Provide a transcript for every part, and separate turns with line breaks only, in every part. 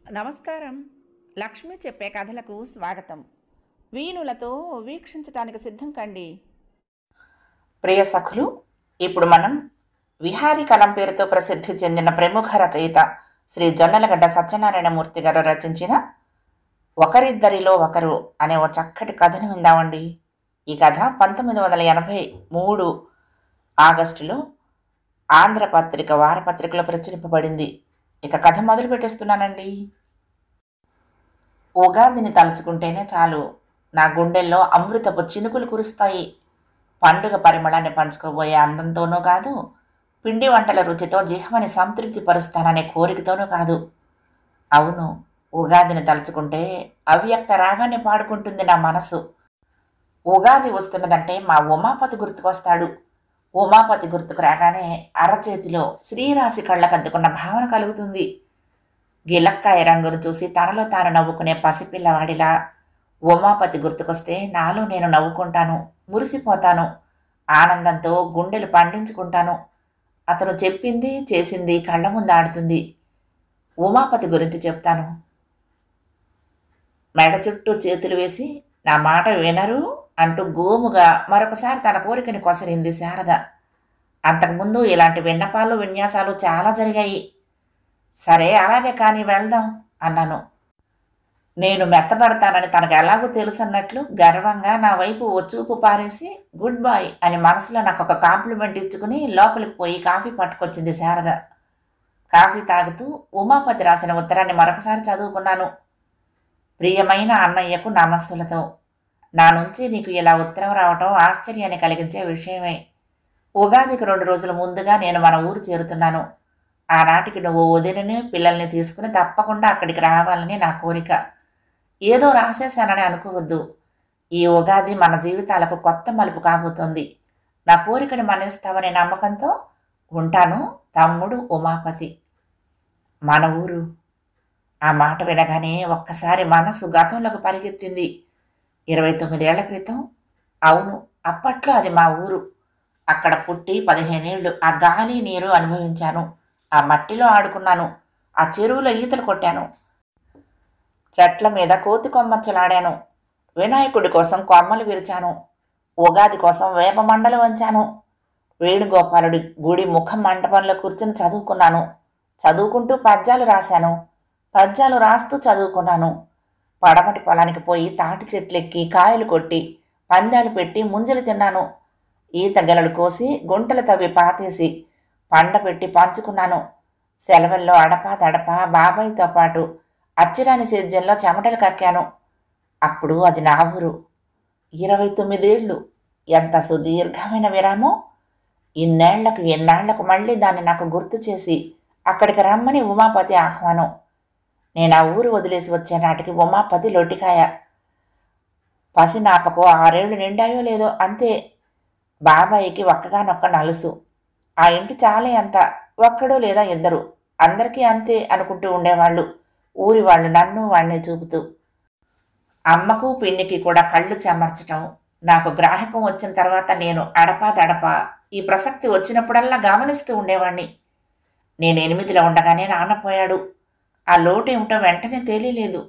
నమస్కారం. లక్ష్మి చెప్పే కథలకు స్వాగతం. వీణులతో వీక్షించటానికి సిద్ధం కండి. ప్రియ సఖులు, ఇప్పుడు మనం విహారీ కలం పేరుతో ప్రసిద్ధి చెందిన ప్రముఖ రచయిత శ్రీ జొన్నలగడ్డ సత్యనారాయణమూర్తి గారు రచించిన ఒకరిద్దరిలో ఒకరు అనే ఓ చక్కటి కథను విందామండి. ఈ కథ 1983 ఆగస్టులో ఆంధ్రపత్రిక వారపత్రికలో ప్రచురింపబడింది. ఇక కథ మొదలు పెట్టేస్తున్నానండి. ఉగాదిని తలుచుకుంటేనే చాలు నా గుండెల్లో అమృతపు చినుకులు కురుస్తాయి. పండుగ పరిమళాన్ని పంచుకోబోయే అందంతోనూ కాదు, పిండి వంటల రుచితో జిహ్వని సంతృప్తి పరుస్తాననే కోరికతోనూ కాదు. అవును, ఉగాదిని తలుచుకుంటే అవ్యక్త రాగాన్ని పాడుకుంటుంది నా మనసు. ఉగాది వస్తున్నదంటే మా ఉమాపతి గుర్తుకొస్తాడు. ఉమాపతి గుర్తుకు రాగానే అరచేతిలో శ్రీరాశి కళ్ళకద్దుకున్న భావన కలుగుతుంది. గిలక్కాయ రంగును చూసి తనలో తాను నవ్వుకునే పసిపిల్లవాడిలా ఉమాపతి గుర్తుకొస్తే నాలో నేను నవ్వుకుంటాను, మురిసిపోతాను, ఆనందంతో గుండెలు పండించుకుంటాను. అతను చెప్పింది చేసింది కళ్ళ ముందు ఆడుతుంది. ఉమాపతి గురించి చెప్తాను. మెడ చుట్టూ చేతులు వేసి నా మాట వినరు అంటూ గోముగా మరొకసారి తన కోరికని కొసరింది శారద. అంతకుముందు ఇలాంటి విన్నపాలు విన్యాసాలు చాలా జరిగాయి. సరే అలాగే కానీ వెళ్దాం అన్నాను. నేను మెత్తబడతానని తనకు ఎలాగో తెలుసన్నట్లు గర్వంగా నా వైపు ఓ చూపు పారేసి గుడ్ బాయ్ అని మనసులో నాకు ఒక కాంప్లిమెంట్ ఇచ్చుకుని లోపలికి పోయి కాఫీ పట్టుకొచ్చింది శారద. కాఫీ తాగుతూ ఉమాపతి రాసిన ఉత్తరాన్ని మరొకసారి చదువుకున్నాను. ప్రియమైన అన్నయ్యకు నమస్సులతో. నా నుంచి నీకు ఇలా ఉత్తరం రావటం ఆశ్చర్యాన్ని కలిగించే విషయమే. ఉగాదికి 2 రోజుల ముందుగా నేను మన ఊరు చేరుతున్నాను. ఆనాటికి నువ్వు వదిలిని పిల్లల్ని తీసుకుని తప్పకుండా అక్కడికి రావాలని నా కోరిక. ఏదో రాసేశానని అనుకోవద్దు. ఈ ఉగాది మన జీవితాలకు కొత్త మలుపు కాబోతోంది. నా కోరికని మన్నిస్తావనే నమ్మకంతో ఉంటాను, తమ్ముడు ఉమాపతి. మన ఊరు. ఆ మాట వినగానే ఒక్కసారి మనసు గతంలోకి పరిగెత్తింది. 29 ఏళ్ల క్రితం. అవును, అప్పట్లో అది మా ఊరు. అక్కడ పుట్టి 15 ఏళ్ళు ఆ గాలి నీరు అనుభవించాను. ఆ మట్టిలో ఆడుకున్నాను. ఆ చెరువులో ఈతలు కొట్టాను. చెట్ల మీద కోతి కొమ్మచ్చలాడాను. వినాయకుడి కోసం కొమ్మలు విరిచాను. ఉగాది కోసం వేప మండలు వంచాను. వేణుగోపాలుడి గుడి ముఖ మంటపంలో కూర్చుని చదువుకున్నాను. చదువుకుంటూ పద్యాలు రాశాను. పద్యాలు రాస్తూ చదువుకున్నాను. పడమటి పొలానికి పోయి తాటి చెట్లెక్కి కాయలు కొట్టి పందాలు పెట్టి ముంజలు తిన్నాను. ఈత గెలలు కోసి గుంటలు తవ్వి పాతేసి పండపెట్టి పంచుకున్నాను. సెలవుల్లో అడపా దడపా బాబాయ్తో పాటు అచ్చిరాని సేద్యంలో చెమటలు కక్కాను. అప్పుడు అది నా ఊరు. 29 ఏళ్ళు. ఎంత సుదీర్ఘమైన విరామం. ఎన్నాళ్లకు మళ్ళీ దాన్ని నాకు గుర్తు చేసి అక్కడికి రమ్మని ఉమాపతి ఆహ్వానం. నేను ఆ ఊరు వదిలేసి వచ్చే నాటికి ఉమాపతి లొటికాయ. పసినాపకు 6 ఏళ్ళు నిండాయో లేదో అంతే. బాబాయికి ఒక్కగానొక్క నలుసు. ఆ ఇంటి చాలే అంత, ఒక్కడు లేదా ఇద్దరు, అందరికీ అంతే అనుకుంటూ ఉండేవాళ్ళు ఊరి వాళ్ళు నన్ను వాణ్ణి చూపుతూ. అమ్మకు పిన్నికి కూడా కళ్ళు చెమర్చటం. నాకు గ్రాహకం వచ్చిన తర్వాత నేను అడపా దడపా ఈ ప్రసక్తి వచ్చినప్పుడల్లా గమనిస్తూ ఉండేవాణ్ణి. నేను 8లో ఉండగానే నాన్న పోయాడు. ఆ లోటేమిటో వెంటనే తెలియలేదు.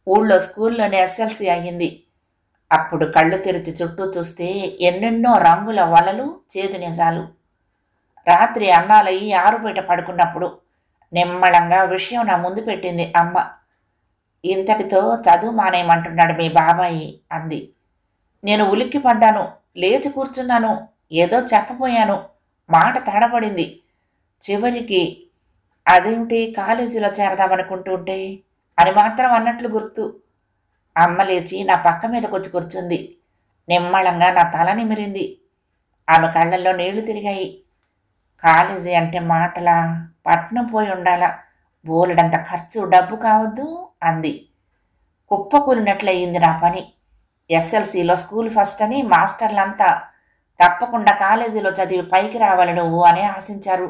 ఊళ్ళో స్కూల్లోనే SLC అయ్యింది. అప్పుడు కళ్ళు తెరిచి చుట్టూ చూస్తే ఎన్నెన్నో రంగుల వలలు, చేదు నిజాలు. రాత్రి అన్నాలయ్యి ఆరుబయట పడుకున్నప్పుడు నిమ్మళంగా విషయం నా ముందు పెట్టింది అమ్మ. ఇంతటితో చదువు మానేయమంటున్నాడు మీ బాబాయి అంది. నేను ఉలిక్కి పడ్డాను. లేచి కూర్చున్నాను. ఏదో చెప్పబోయాను. మాట తడబడింది. చివరికి అదేమిటి కాలేజీలో చేరదామనుకుంటుంటే అని మాత్రం అన్నట్లు గుర్తు. అమ్మ లేచి నా పక్క మీదకొచ్చి కూర్చుంది. నిమ్మళంగా నా తల నిమిరింది. ఆమె కళ్ళల్లో నీళ్లు తిరిగాయి. కాలేజీ అంటే మాటలా? పట్నం పోయి ఉండాలా? బోలెడంత ఖర్చు, డబ్బు కావద్దు అంది. కుప్పకూలినట్లయింది నా పని. SLCలో స్కూల్ ఫస్ట్ అని మాస్టర్లంతా తప్పకుండా కాలేజీలో చదివి పైకి రావాలి నువ్వు అని ఆశించారు.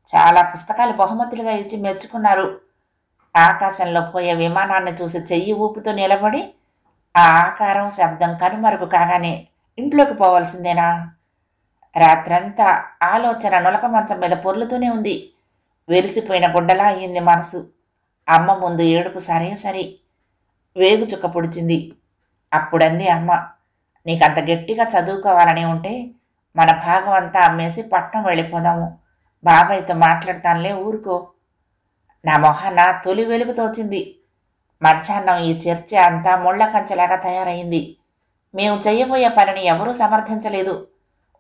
చాలా పుస్తకాలు బహుమతులుగా ఇచ్చి మెచ్చుకున్నారు. ఆకాశంలో పోయే విమానాన్ని చూసి చెయ్యి ఊపుతూ నిలబడి ఆ ఆకారం శబ్దం కనుమరుగు కాగానే ఇంట్లోకి పోవలసిందేనా? రాత్రంతా ఆలోచన నులక మంచం మీద పొర్లుతూనే ఉంది. వెలిసిపోయిన గుడ్డలా అయ్యింది మనసు. అమ్మ ముందు ఏడుపు సరే సరి. వేగు చుక్క పొడిచింది. అప్పుడంది అమ్మ, నీకంత గట్టిగా చదువుకోవాలని ఉంటే మన భాగం అంతా అమ్మేసి పట్నం వెళ్ళిపోదాము. బాబాయ్తో మాట్లాడతానులే, ఊరుకో. నా మొహాన తొలి వెలుగు తోచింది. మధ్యాహ్నం ఈ చర్చ అంతా ముళ్ళ కంచెలాగా తయారైంది. మేము చెయ్యబోయే పనిని ఎవరూ సమర్థించలేదు.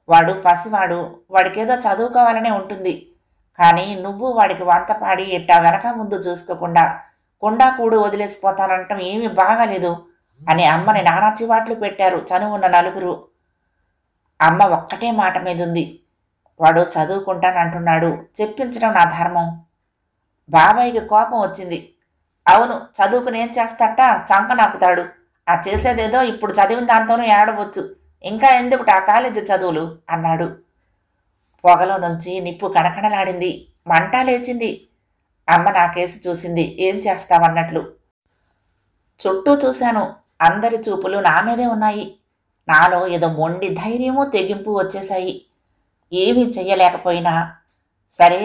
వాడు పసివాడు, వాడికేదో చదువుకోవాలనే ఉంటుంది. కానీ నువ్వు వాడికి వంతపాడి ఇట్టా వెనక ముందు చూసుకోకుండా కుండా కూడు వదిలేసిపోతానంటం ఏమీ బాగాలేదు అని అమ్మని నానా చివాట్లు పెట్టారు చనువున్న నలుగురు. అమ్మ ఒక్కటే మాట మీదుంది. వాడు చదువుకుంటానంటున్నాడు, చెప్పించడం నా ధర్మం. బాబాయికి కోపం వచ్చింది. అవును, చదువుకునేం చేస్తాట, చంక నాపుతాడు. ఆ చేసేదేదో ఇప్పుడు చదివిన దాంతోనూ ఏడవచ్చు. ఇంకా ఎందుకుట ఆ కాలేజీ చదువులు అన్నాడు. పొగలో నుంచి నిప్పు కణకణలాడింది. మంట లేచింది. అమ్మ నా కేసు చూసింది, ఏం చేస్తావన్నట్లు. చుట్టూ చూశాను. అందరి చూపులు నా మీదే ఉన్నాయి. నాలో ఏదో మొండి ధైర్యమూ తెగింపు వచ్చేశాయి. ఏమీ చెయ్యలేకపోయినా సరే,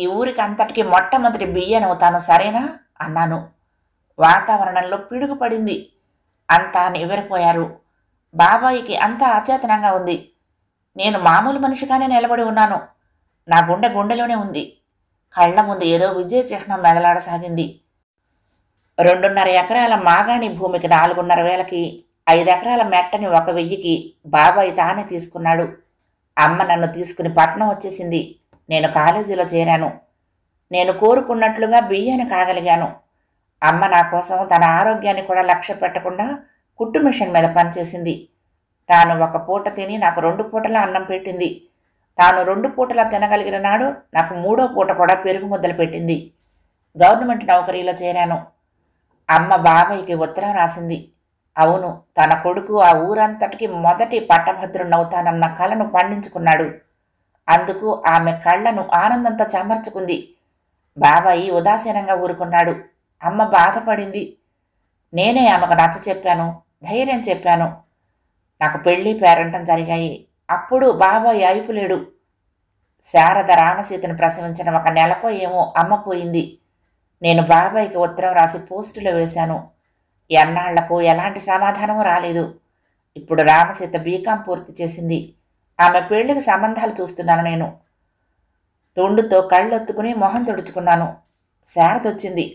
ఈ ఊరికి అంతటికి మొట్టమొదటి బియ్యనవుతాను, సరేనా అన్నాను. వాతావరణంలో పిడుగు పడింది. అంతా నివ్వెరపోయారు. బాబాయికి అంతా అచేతనంగా ఉంది. నేను మామూలు మనిషిగానే నిలబడి ఉన్నాను. నా గుండె గుండెలోనే ఉంది. కళ్ల ముందు ఏదో విజయ చిహ్నం మెదలాడసాగింది. 2.5 ఎకరాల మాగాణి భూమికి 4,500,000కి, 5 ఎకరాల మెట్టని 1,000కి బాబాయి తానే తీసుకున్నాడు. అమ్మ నన్ను తీసుకుని పట్నం వచ్చేసింది. నేను కాలేజీలో చేరాను. నేను కోరుకున్నట్లుగా బియ్యాన్ని కాగలిగాను. అమ్మ నా కోసం తన ఆరోగ్యాన్ని కూడా లక్ష్య పెట్టకుండా కుట్టు మిషన్ మీద పనిచేసింది. తాను 1 పూట తిని నాకు 2 పూటల అన్నం పెట్టింది. తాను 2 పూటలా తినగలిగిన నాడు నాకు 3వ పూట కూడా పెరుగు ముద్దలు పెట్టింది. గవర్నమెంట్ నౌకరీలో చేరాను. అమ్మ బాబాయికి ఉత్తరం రాసింది. అవును, తన కొడుకు ఆ ఊరంతటికి మొదటి పట్టభద్రుణ్ణవుతానన్న కలను పండించుకున్నాడు. అందుకు ఆమె కళ్లను ఆనందంతో చెమర్చుకుంది. బాబాయి ఉదాసీనంగా ఊరుకున్నాడు. అమ్మ బాధపడింది. నేనే ఆమెకు నచ్చ చెప్పాను, ధైర్యం చెప్పాను. నాకు పెళ్లి పేరంటం జరిగాయి. అప్పుడు బాబాయి అయిపులేడు. శారద రామసీతను ప్రసవించిన 1 నెలకో ఏమో అమ్మ పోయింది. నేను బాబాయికి ఉత్తరం రాసి పోస్టులో వేశాను. ఎన్నాళ్లకు ఎలాంటి సమాధానమూ రాలేదు. ఇప్పుడు రామసీత బీకాం పూర్తి చేసింది. ఆమె పెళ్లికి సంబంధాలు చూస్తున్నాను నేను. తుండుతో కళ్ళొత్తుకుని మొహం తుడుచుకున్నాను. శారదొచ్చింది.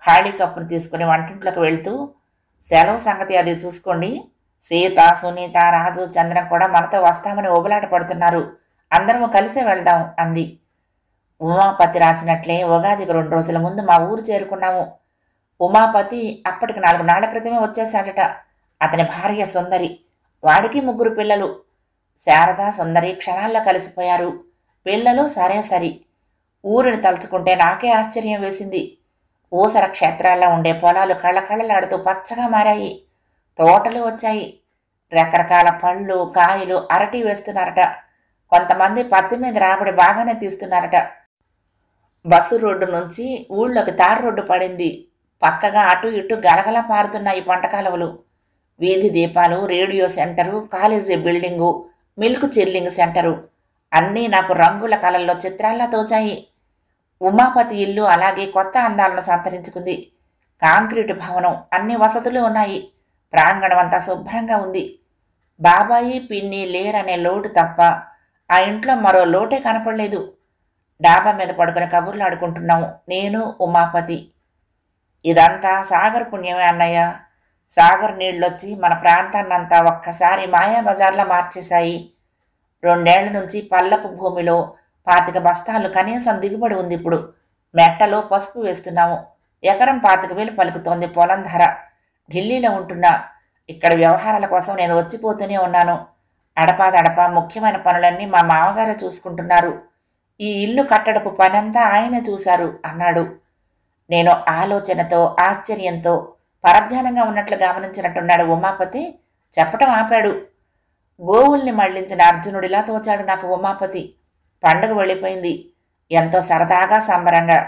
ఖాళీ కప్పును తీసుకుని వంటింట్లోకి వెళ్తూ, సెలవు సంగతి అది చూసుకోండి. సీత, సునీత, రాజు, చంద్రం కూడా మనతో వస్తామని ఓబలాట పడుతున్నారు. అందరము కలిసే వెళ్దాం అంది. ఉమాపతి రాసినట్లే ఉగాదికి 2 రోజుల ముందు మా ఊరు చేరుకున్నాము. ఉమాపతి అప్పటికి 4 నాళ్ల క్రితమే వచ్చేశాడట. అతని భార్య సుందరి. వాడికి 3 పిల్లలు. శారద, సుందరి క్షణాల్లో కలిసిపోయారు. పిల్లలు సరే సరి. ఊరిని తలుచుకుంటే నాకే ఆశ్చర్యం వేసింది. ఊసర క్షేత్రాల్లో ఉండే పొలాలు కళ్ళకళ్ళలాడుతూ పచ్చగా మారాయి. తోటలు వచ్చాయి. రకరకాల పళ్ళు, కాయలు, అరటి వేస్తున్నారట. కొంతమంది పత్తి మీద రాబడి బాగానే తీస్తున్నారట. బస్సు రోడ్డు నుంచి ఊళ్ళోకి తారు రోడ్డు పడింది. పక్కగా అటు ఇటు గలగలా పారుతున్నాయి పంట కాలువలు. వీధి దీపాలు, radio centre, college building, milk chilling centre అన్నీ నాకు రంగుల కలల్లో చిత్రాల్లా తోచాయి. ఉమాపతి ఇల్లు అలాగే కొత్త అందాలను సంతరించుకుంది. కాంక్రీటు భవనం, అన్ని వసతులు ఉన్నాయి. ప్రాంగణం అంతా శుభ్రంగా ఉంది. బాబాయి, పిన్ని లేరనే లోటు తప్ప ఆ ఇంట్లో మరో లోటే కనపడలేదు. డాబా మీద పడుకుని కబుర్లు ఆడుకుంటున్నాము, నేను, ఉమాపతి. ఇదంతా సాగర్ పుణ్యమే అన్నయ్య. సాగర్ నీళ్ళొచ్చి మన ప్రాంతాన్నంతా ఒక్కసారి మాయాబజార్లా మార్చేశాయి. 2 ఏళ్ల నుంచి పల్లపు భూమిలో 25 బస్తాలు కనీసం దిగుబడి ఉంది. ఇప్పుడు మెట్టలో పసుపు వేస్తున్నాము. ఎకరం 25,000 పలుకుతోంది పొలం ధర. ఢిల్లీలో ఉంటున్నా. ఇక్కడ వ్యవహారాల కోసం నేను వచ్చిపోతూనే ఉన్నాను. అడపాదడపా ముఖ్యమైన పనులన్నీ మా మామగారే చూసుకుంటున్నారు. ఈ ఇల్లు కట్టడపు పనంతా ఆయనే చూశారు అన్నాడు. నేను ఆలోచనతో, ఆశ్చర్యంతో, పరధ్యానంగా ఉన్నట్లు గమనించినట్టున్నాడు ఉమాపతి. చెప్పటం ఆపాడు. గోవుల్ని మళ్లించిన అర్జునుడిలా తోచాడు నాకు ఉమాపతి. పండుగ వెళ్ళిపోయింది. ఎంతో సరదాగా, సంబరంగా.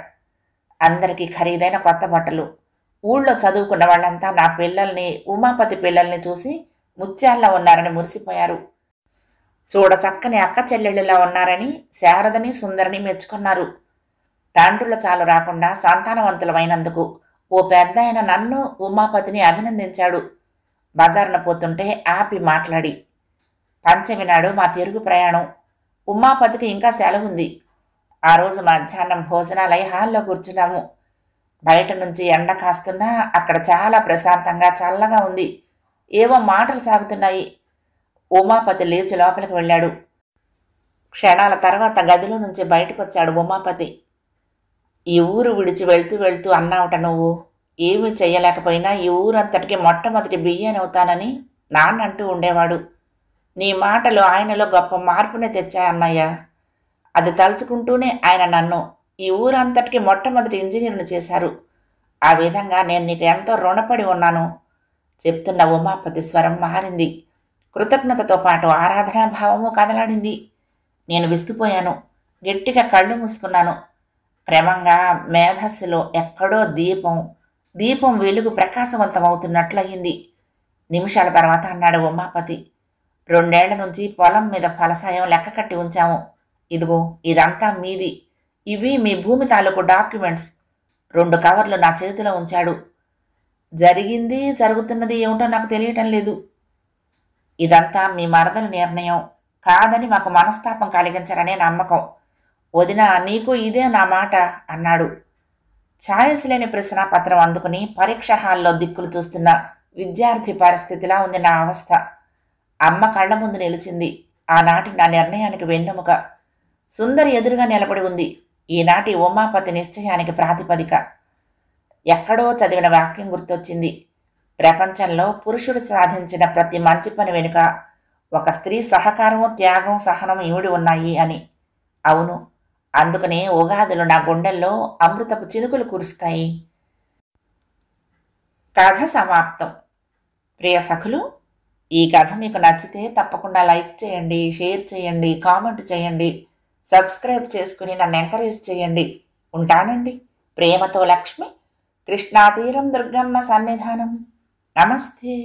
అందరికీ ఖరీదైన కొత్త బట్టలు. ఊళ్ళో చదువుకున్న వాళ్ళంతా నా పిల్లల్ని, ఉమాపతి పిల్లల్ని చూసి ముత్యాల్లా ఉన్నారని మురిసిపోయారు. చూడ చక్కని అక్క చెల్లెళ్ళులా ఉన్నారని శారదని సుందరిని మెచ్చుకున్నారు. తండ్రుల చాలు రాకుండా సంతానవంతులమైనందుకు ఓ పెద్దాయన నన్ను ఉమాపతిని అభినందించాడు. బజారున పోతుంటే ఆపి మాట్లాడి, పంచమి నాడు మా తిరుగు ప్రయాణం. ఉమాపతికి ఇంకా సెలవుంది. ఆ రోజు మధ్యాహ్నం భోజనాలై హాల్లో కూర్చున్నాము. బయట నుంచి ఎండ కాస్తున్నా అక్కడ చాలా ప్రశాంతంగా చల్లగా ఉంది. ఏవో మాటలు సాగుతున్నాయి. ఉమాపతి లేచి లోపలికి వెళ్ళాడు. క్షణాల తర్వాత గదిలో నుంచి బయటకొచ్చాడు ఉమాపతి. ఈ ఊరు విడిచి వెళ్తూ వెళ్తూ అన్నావుట నువ్వు. ఏమీ చెయ్యలేకపోయినా ఈ ఊరంతటికి మొట్టమొదటి బియ్యనవుతానని నాన్న అంటూ ఉండేవాడు. నీ మాటలు ఆయనలో గొప్ప మార్పునే తెచ్చాయన్నయ్య. అది తలుచుకుంటూనే ఆయన నన్ను ఈ ఊరంతటికి మొట్టమొదటి ఇంజనీర్ను చేశారు. ఆ విధంగా నేను నీకు ఎంతో రుణపడి ఉన్నాను. చెప్తున్న ఉమాపతి స్వరం మారింది. కృతజ్ఞతతో పాటు ఆరాధనాభావము కదలాడింది. నేను విస్తుపోయాను. గట్టిగా కళ్ళు మూసుకున్నాను. క్రమంగా మేధస్సులో ఎక్కడో దీపం వెలుగు ప్రకాశవంతమవుతున్నట్లయింది. నిమిషాల తర్వాత అన్నాడు ఉమాపతి, 2 ఏళ్ల నుంచి పొలం మీద ఫలసాయం లెక్క కట్టి ఉంచాము. ఇదిగో ఇదంతా మీది. ఇవి మీ భూమి తాలూకు డాక్యుమెంట్స్. 2 కవర్లు నా చేతిలో ఉంచాడు. జరిగింది జరుగుతున్నది ఏమిటో నాకు తెలియటం లేదు. ఇదంతా మీ మరదల నిర్ణయం కాదని మాకు మనస్తాపం కలిగించరనే నమ్మకం. వదిన నీకు ఇదే నా మాట అన్నాడు. ఛాయిస్ లేని ప్రశ్నాపత్రం అందుకుని పరీక్ష హాల్లో దిక్కులు చూస్తున్న విద్యార్థి పరిస్థితిలా ఉంది నా అవస్థ. అమ్మ కళ్ల ముందు నిలిచింది. ఆనాటి నా నిర్ణయానికి వెన్నెముక. సుందరి ఎదురుగా నిలబడి ఉంది. ఈనాటి ఉమాపతి నిశ్చయానికి ప్రాతిపదిక. ఎక్కడో చదివిన వాక్యం గుర్తొచ్చింది. ప్రపంచంలో పురుషుడు సాధించిన ప్రతి మంచి పని వెనుక ఒక స్త్రీ సహకారము, త్యాగం, సహనం ఇమిడి ఉన్నాయి అని. అవును, అందుకనే ఉగాదులు నా గుండెల్లో అమృతపు చినుకులు కురుస్తాయి. కథ సమాప్తం. ప్రియ సఖులు, ఈ కథ మీకు నచ్చితే తప్పకుండా లైక్ చేయండి, షేర్ చేయండి, కామెంట్ చేయండి, సబ్స్క్రైబ్ చేసుకుని నన్ను ఎంకరేజ్ చేయండి. ఉంటానండి. ప్రేమతో లక్ష్మి, కృష్ణాతీరం దుర్గమ్మ సన్నిధానం. నమస్తే.